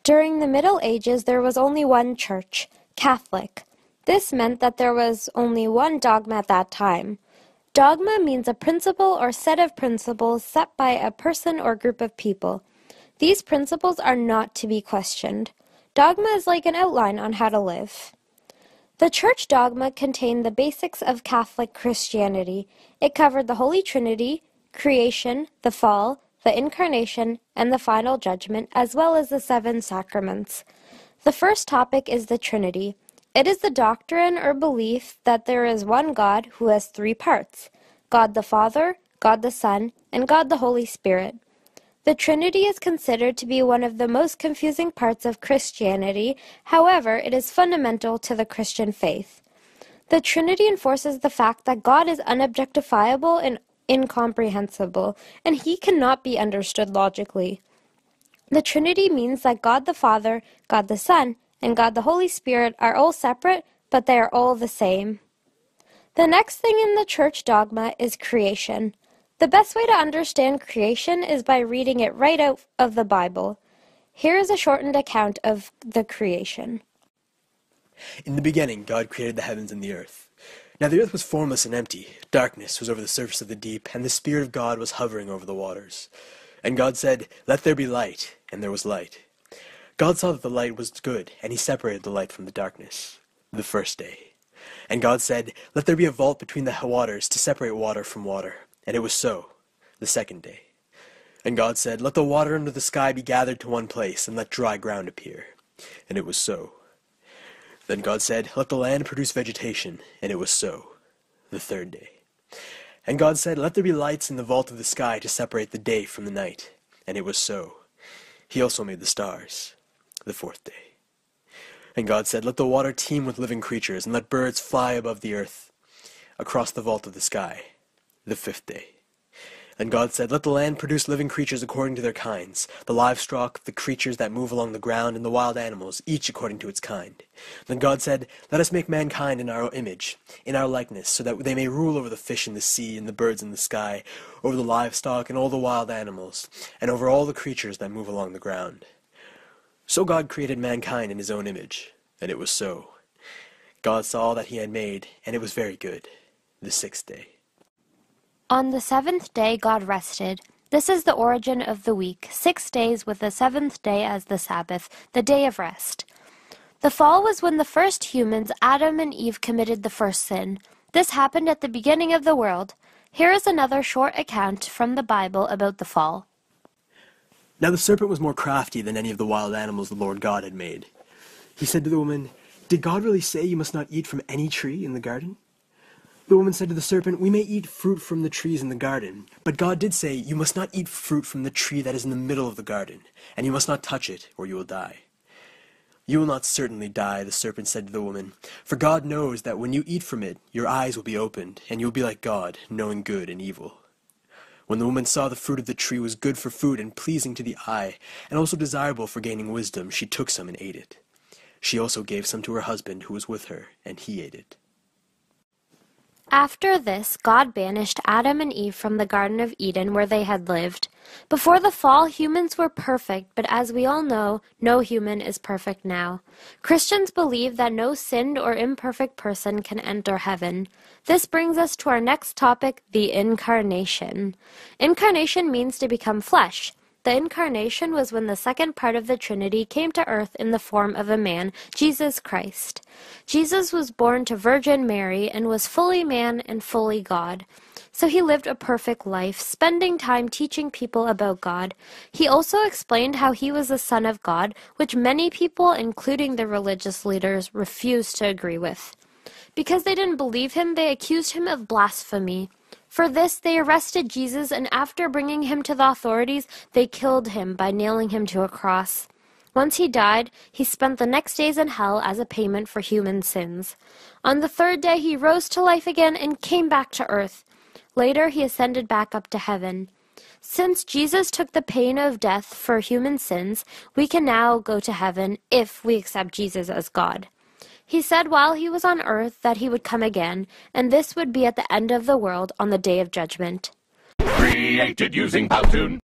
During the Middle Ages, there was only one church, Catholic. This meant that there was only one dogma at that time. Dogma means a principle or set of principles set by a person or group of people. These principles are not to be questioned. Dogma is like an outline on how to live. The church dogma contained the basics of Catholic Christianity. It covered the Holy Trinity, creation, the fall, the incarnation, and the final judgment, as well as the 7 sacraments. The first topic is the Trinity. It is the doctrine or belief that there is one God who has 3 parts: God the Father, God the Son, and God the Holy Spirit. The Trinity is considered to be one of the most confusing parts of Christianity. However, it is fundamental to the Christian faith. The Trinity enforces the fact that God is unobjectifiable and incomprehensible, and he cannot be understood logically. The Trinity means that God the Father, God the Son, and God the Holy Spirit are all separate, but they are all the same. The next thing in the church dogma is creation. The best way to understand creation is by reading it right out of the Bible. Here is a shortened account of the creation. In the beginning, God created the heavens and the earth. Now the earth was formless and empty. Darkness was over the surface of the deep, and the Spirit of God was hovering over the waters. And God said, "Let there be light," and there was light. God saw that the light was good, and he separated the light from the darkness. The first day. And God said, "Let there be a vault between the waters to separate water from water." And it was so. The second day. And God said, "Let the water under the sky be gathered to one place, and let dry ground appear." And it was so. Then God said, "Let the land produce vegetation," and it was so. The third day. And God said, "Let there be lights in the vault of the sky to separate the day from the night," and it was so. He also made the stars. The fourth day. And God said, "Let the water teem with living creatures, and let birds fly above the earth, across the vault of the sky." The fifth day. And God said, "Let the land produce living creatures according to their kinds, the livestock, the creatures that move along the ground, and the wild animals, each according to its kind." Then God said, "Let us make mankind in our image, in our likeness, so that they may rule over the fish in the sea, and the birds in the sky, over the livestock, and all the wild animals, and over all the creatures that move along the ground." So God created mankind in his own image, and it was so. God saw all that he had made, and it was very good. The sixth day. On the 7th day God rested. This is the origin of the week, 6 days with the 7th day as the Sabbath, the day of rest. The fall was when the first humans, Adam and Eve, committed the first sin. This happened at the beginning of the world. Here is another short account from the Bible about the fall. Now the serpent was more crafty than any of the wild animals the Lord God had made. He said to the woman, "Did God really say you must not eat from any tree in the garden?" The woman said to the serpent, "We may eat fruit from the trees in the garden, but God did say, 'You must not eat fruit from the tree that is in the middle of the garden, and you must not touch it, or you will die.' 'You will not certainly die,' the serpent said to the woman, 'for God knows that when you eat from it, your eyes will be opened, and you will be like God, knowing good and evil.' When the woman saw the fruit of the tree was good for food and pleasing to the eye, and also desirable for gaining wisdom, she took some and ate it. She also gave some to her husband who was with her, and he ate it." After this, God banished Adam and Eve from the Garden of Eden where they had lived. Before the fall, humans were perfect, but as we all know, no human is perfect now. Christians believe that no sinned or imperfect person can enter heaven. This brings us to our next topic, the Incarnation. Incarnation means to become flesh. The Incarnation was when the second part of the Trinity came to earth in the form of a man, Jesus Christ. Jesus was born to Virgin Mary and was fully man and fully God. So he lived a perfect life, spending time teaching people about God. He also explained how he was the Son of God, which many people, including the religious leaders, refused to agree with. Because they didn't believe him, they accused him of blasphemy. For this, they arrested Jesus, and after bringing him to the authorities, they killed him by nailing him to a cross. Once he died, he spent the next days in hell as a payment for human sins. On the 3rd day, he rose to life again and came back to earth. Later, he ascended back up to heaven. Since Jesus took the pain of death for human sins, we can now go to heaven if we accept Jesus as God. He said while he was on earth that he would come again, and this would be at the end of the world on the day of judgment. Created using Powtoon.